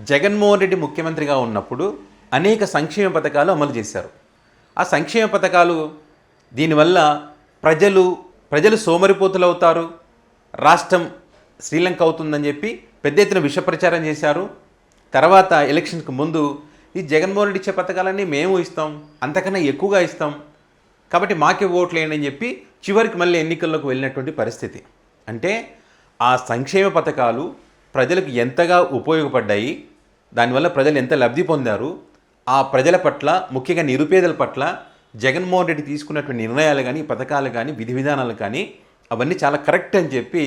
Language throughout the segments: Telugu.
జగన్మోహన్ రెడ్డి ముఖ్యమంత్రిగా ఉన్నప్పుడు అనేక సంక్షేమ పథకాలు అమలు చేశారు. ఆ సంక్షేమ పథకాలు దీనివల్ల ప్రజలు సోమరిపోతులవుతారు, రాష్ట్రం శ్రీలంక అవుతుందని చెప్పి పెద్ద ఎత్తున విష ప్రచారం చేశారు. తర్వాత ఎలక్షన్కి ముందు ఈ జగన్మోహన్ రెడ్డి ఇచ్చే పథకాలన్నీ మేము ఇస్తాం, అంతకన్నా ఎక్కువగా ఇస్తాం, కాబట్టి మాకే ఓట్లు వేయండి అని చెప్పి చివరికి మళ్ళీ ఎన్నికల్లోకి వెళ్ళినటువంటి పరిస్థితి. అంటే ఆ సంక్షేమ పథకాలు ప్రజలకు ఎంతగా ఉపయోగపడ్డాయి, దానివల్ల ప్రజలు ఎంత లబ్ధి పొందారు, ఆ ప్రజల పట్ల ముఖ్యంగా నిరుపేదల పట్ల జగన్మోహన్ రెడ్డి తీసుకున్నటువంటి నిర్ణయాలు కానీ, పథకాలు కానీ, విధి విధానాలు కానీ అవన్నీ చాలా కరెక్ట్ అని చెప్పి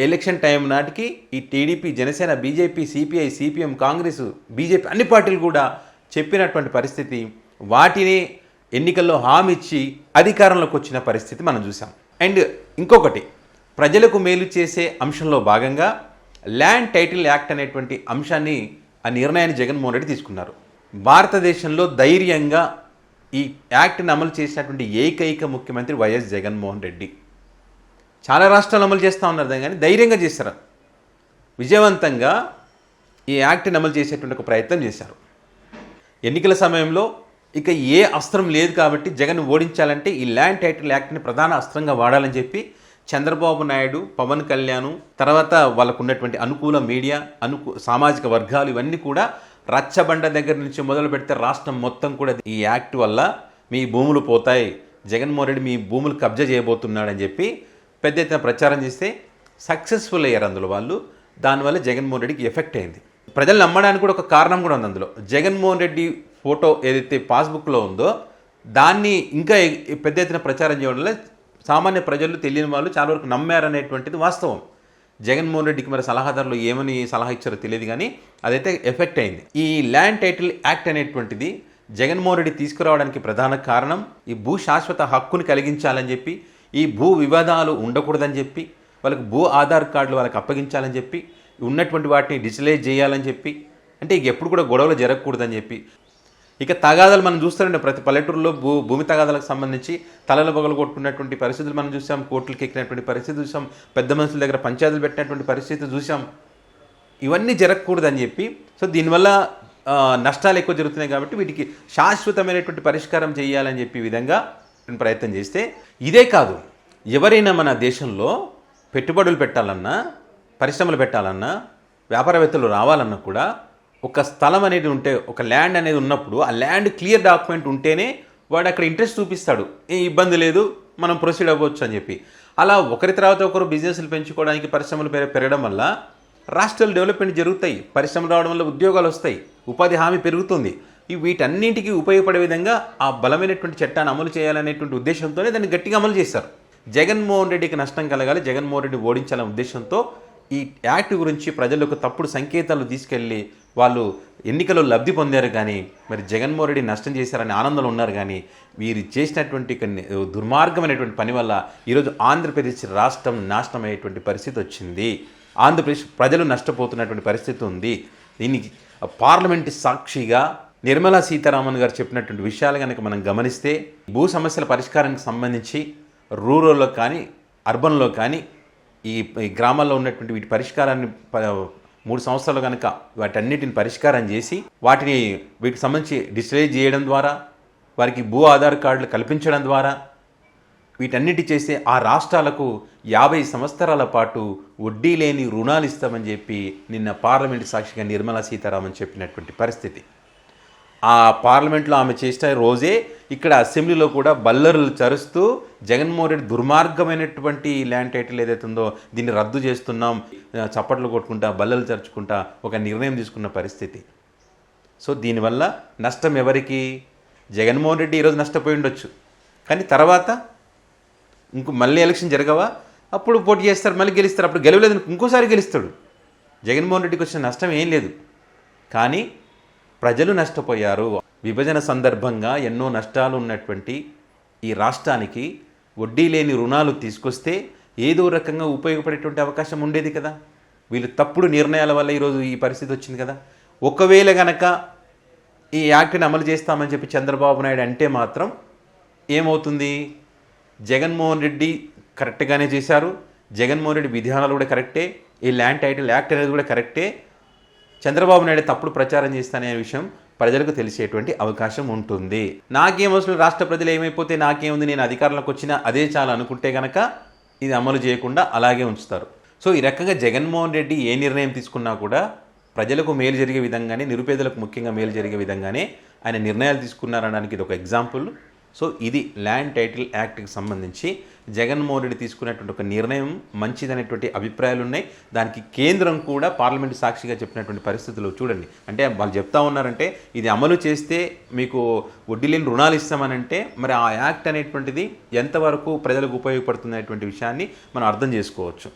ఎలక్షన్ టైం నాటికి ఈ TDP, Janasena, BJP, CPI, CPM, Congress, BJP అన్ని పార్టీలు కూడా చెప్పినటువంటి పరిస్థితి, వాటిని ఎన్నికల్లో హామీ ఇచ్చి అధికారంలోకి వచ్చిన పరిస్థితి మనం చూసాం. అండ్ ఇంకొకటి, ప్రజలకు మేలు చేసే అంశంలో భాగంగా ల్యాండ్ టైటిల్ యాక్ట్ అనేటువంటి అంశాన్ని, ఆ నిర్ణయాన్ని జగన్మోహన్ రెడ్డి తీసుకున్నారు. భారతదేశంలో ధైర్యంగా ఈ యాక్ట్ని అమలు చేసినటువంటి ఏకైక ముఖ్యమంత్రి వైఎస్ జగన్మోహన్ రెడ్డి. చాలా రాష్ట్రాలు అమలు చేస్తూ ఉన్నారు కానీ ధైర్యంగా చేశారు, విజయవంతంగా ఈ యాక్ట్ని అమలు చేసేటువంటి ఒక ప్రయత్నం చేశారు. ఎన్నికల సమయంలో ఇక ఏ అస్త్రం లేదు కాబట్టి జగన్ ఓడించాలంటే ఈ ల్యాండ్ టైటిల్ యాక్ట్ని ప్రధాన అస్త్రంగా వాడాలని చెప్పి చంద్రబాబు నాయుడు, పవన్ కళ్యాణ్, తర్వాత వాళ్ళకు ఉన్నటువంటి అనుకూల మీడియా, సామాజిక వర్గాలు ఇవన్నీ కూడా రచ్చబండ దగ్గర నుంచి మొదలు పెడితే రాష్ట్రం మొత్తం కూడా ఈ యాక్ట్ వల్ల మీ భూములు పోతాయి, జగన్మోహన్ రెడ్డి మీ భూములు కబ్జా చేయబోతున్నాడని చెప్పి పెద్ద ఎత్తున ప్రచారం చేస్తే సక్సెస్ఫుల్ అయ్యారు అందులో వాళ్ళు. దానివల్ల జగన్మోహన్ రెడ్డికి ఎఫెక్ట్ అయింది. ప్రజలు నమ్మడానికి కూడా ఒక కారణం కూడా ఉంది అందులో. జగన్మోహన్ రెడ్డి ఫోటో ఏదైతే పాస్బుక్లో ఉందో దాన్ని ఇంకా పెద్ద ఎత్తున ప్రచారం చేయడం వల్ల సామాన్య ప్రజలు, తెలియని వాళ్ళు చాలా వరకు నమ్మారనేటువంటిది వాస్తవం. జగన్మోహన్ రెడ్డికి మరి సలహాదారులు ఏమని సలహా ఇచ్చారో తెలియదు కానీ అదైతే ఎఫెక్ట్ అయింది. ఈ ల్యాండ్ టైటిల్ యాక్ట్ అనేటువంటిది జగన్మోహన్ రెడ్డి తీసుకురావడానికి ప్రధాన కారణం ఈ భూ శాశ్వత హక్కుని కలిగించాలని చెప్పి, ఈ భూ వివాదాలు ఉండకూడదని చెప్పి, వాళ్ళకి భూ ఆధార్ కార్డులు వాళ్ళకి అప్పగించాలని చెప్పి, ఉన్నటువంటి వాటిని డిజిటలైజ్ చేయాలని చెప్పి, అంటే ఇక ఎప్పుడు కూడా గొడవలు జరగకూడదని చెప్పి. ఇక తగాదాలు మనం చూస్తారండి, ప్రతి పల్లెటూరులో భూమి తగాదాలకు సంబంధించి తలలు పగలు కొట్టుకున్నటువంటి పరిస్థితులు మనం చూసాం, కోర్టులకు ఎక్కినటువంటి పరిస్థితి చూసాం, పెద్ద మనుషుల దగ్గర పంచాయతీలు పెట్టినటువంటి పరిస్థితి చూసాం. ఇవన్నీ జరగకూడదని చెప్పి, సో దీనివల్ల నష్టాలు ఎక్కువ జరుగుతున్నాయి కాబట్టి వీటికి శాశ్వతమైనటువంటి పరిష్కారం చేయాలని చెప్పి విధంగా ప్రయత్నం చేస్తే, ఇదే కాదు ఎవరైనా మన దేశంలో పెట్టుబడులు పెట్టాలన్నా, పరిశ్రమలు పెట్టాలన్నా, వ్యాపారవేత్తలు రావాలన్నా కూడా ఒక స్థలం అనేది ఉంటే, ఒక ల్యాండ్ అనేది ఉన్నప్పుడు ఆ ల్యాండ్ క్లియర్ డాక్యుమెంట్ ఉంటేనే వాడు అక్కడ ఇంట్రెస్ట్ చూపిస్తాడు, ఏ ఇబ్బంది లేదు మనం ప్రొసీడ్ అవ్వచ్చు అని చెప్పి. అలా ఒకరి తర్వాత ఒకరు బిజినెస్లు పెంచుకోవడానికి, పరిశ్రమలు పెరగడం వల్ల రాష్ట్రాలు డెవలప్మెంట్ జరుగుతాయి, పరిశ్రమలు రావడం వల్ల ఉద్యోగాలు వస్తాయి, ఉపాధి హామీ పెరుగుతుంది. వీటన్నింటికి ఉపయోగపడే విధంగా ఆ బలమైనటువంటి చట్టాన్ని అమలు చేయాలనేటువంటి ఉద్దేశంతోనే దాన్ని గట్టిగా అమలు చేశారు. జగన్మోహన్ రెడ్డికి నష్టం కలగాలి, జగన్మోహన్ రెడ్డి ఓడించాలనే ఉద్దేశంతో ఈ యాక్ట్ గురించి ప్రజలకు తప్పుడు సంకేతాలు తీసుకెళ్ళి వాళ్ళు ఎన్నికల్లో లబ్ధి పొందారు. కానీ మరి జగన్మోహన్ రెడ్డి నష్టం చేశారని ఆనందంలో ఉన్నారు. కానీ వీరు చేసినటువంటి దుర్మార్గమైనటువంటి పని వల్ల ఈరోజు ఆంధ్రప్రదేశ్ రాష్ట్రం నాశనం అయ్యేటువంటి పరిస్థితి వచ్చింది. ఆంధ్రప్రదేశ్ ప్రజలు నష్టపోతున్నటువంటి పరిస్థితి ఉంది. దీనికి పార్లమెంటు సాక్షిగా నిర్మలా సీతారామన్ గారు చెప్పినటువంటి విషయాలు కనుక మనం గమనిస్తే, భూ సమస్యల పరిష్కారానికి సంబంధించి రూరల్లో కానీ, అర్బన్లో కానీ, ఈ గ్రామాల్లో ఉన్నటువంటి వీటి పరిష్కారాన్ని 3 సంవత్సరాలు కనుక వాటన్నిటిని పరిష్కారం చేసి వీటికి సంబంధించి డిజిటలైజ్ చేయడం ద్వారా, వారికి భూ ఆధార్ కార్డులు కల్పించడం ద్వారా, వీటన్నిటి చేస్తే ఆ రాష్ట్రాలకు 50 సంవత్సరాల పాటు వడ్డీ లేని రుణాలు ఇస్తామని చెప్పి నిన్న పార్లమెంటు సాక్షిగా నిర్మలా సీతారామన్ చెప్పినటువంటి పరిస్థితి. ఆ పార్లమెంట్లో ఆమె చేసిన రోజే ఇక్కడ అసెంబ్లీలో కూడా బల్లర్లు చరుస్తూ జగన్మోహన్ రెడ్డి దుర్మార్గమైనటువంటి ల్యాండ్ టైటిల్ ఏదైతే ఉందో దీన్ని రద్దు చేస్తున్నాం, చప్పట్లు కొట్టుకుంటా, బల్లలు చరుచుకుంటా ఒక నిర్ణయం తీసుకున్న పరిస్థితి. సో దీనివల్ల నష్టం ఎవరికి? జగన్మోహన్ రెడ్డి ఈరోజు నష్టపోయి ఉండొచ్చు, కానీ తర్వాత మళ్ళీ ఎలక్షన్ జరగవా, అప్పుడు పోటీ చేస్తారు, మళ్ళీ గెలుస్తారు. అప్పుడు గెలవలేదు, ఇంకోసారి గెలుస్తాడు. జగన్మోహన్ రెడ్డికి వచ్చిన నష్టం ఏం లేదు, కానీ ప్రజలు నష్టపోయారు. విభజన సందర్భంగా ఎన్నో నష్టాలు ఉన్నటువంటి ఈ రాష్ట్రానికి వడ్డీ లేని రుణాలు తీసుకొస్తే ఏదో రకంగా ఉపయోగపడేటువంటి అవకాశం ఉండేది కదా. వీళ్ళు తప్పుడు నిర్ణయాల వల్ల ఈరోజు ఈ పరిస్థితి వచ్చింది కదా. ఒకవేళ గనక ఈ యాక్ట్ని అమలు చేస్తామని చెప్పి చంద్రబాబు నాయుడు అంటే మాత్రం ఏమవుతుంది? జగన్మోహన్ రెడ్డి కరెక్ట్గానే చేశారు, జగన్మోహన్ రెడ్డి విధానాలు కూడా కరెక్టే, ఈ ల్యాండ్ టైటిల్ యాక్ట్ అనేది కూడా కరెక్టే, చంద్రబాబు నాయుడు తప్పుడు ప్రచారం చేస్తానే విషయం ప్రజలకు తెలిసేటువంటి అవకాశం ఉంటుంది. నాకేం అసలు రాష్ట్ర ప్రజలు ఏమైపోతే నాకేముంది, నేను అధికారంలోకి వచ్చినా అదే చాలా అనుకుంటే కనుక ఇది అమలు చేయకుండా అలాగే ఉంచుతారు. సో ఈ రకంగా జగన్మోహన్ రెడ్డి ఏ నిర్ణయం తీసుకున్నా కూడా ప్రజలకు మేలు జరిగే విధంగానే, నిరుపేదలకు ముఖ్యంగా మేలు జరిగే విధంగానే ఆయన నిర్ణయాలు తీసుకున్నారనడానికి ఇది ఒక ఎగ్జాంపుల్. సో ఇది ల్యాండ్ టైటిల్ యాక్ట్కి సంబంధించి జగన్మోహన్ రెడ్డి తీసుకున్నటువంటి ఒక నిర్ణయం మంచిదనేటువంటి అభిప్రాయాలు ఉన్నాయి. దానికి కేంద్రం కూడా పార్లమెంటు సాక్షిగా చెప్పినటువంటి పరిస్థితులు చూడండి. అంటే వాళ్ళు చెప్తా ఉన్నారంటే ఇది అమలు చేస్తే మీకు వడ్డీ లేని రుణాలు ఇస్తామనంటే మరి ఆ యాక్ట్ అనేటువంటిది ఎంతవరకు ప్రజలకు ఉపయోగపడుతుంది అనేటువంటి విషయాన్ని మనం అర్థం చేసుకోవచ్చు.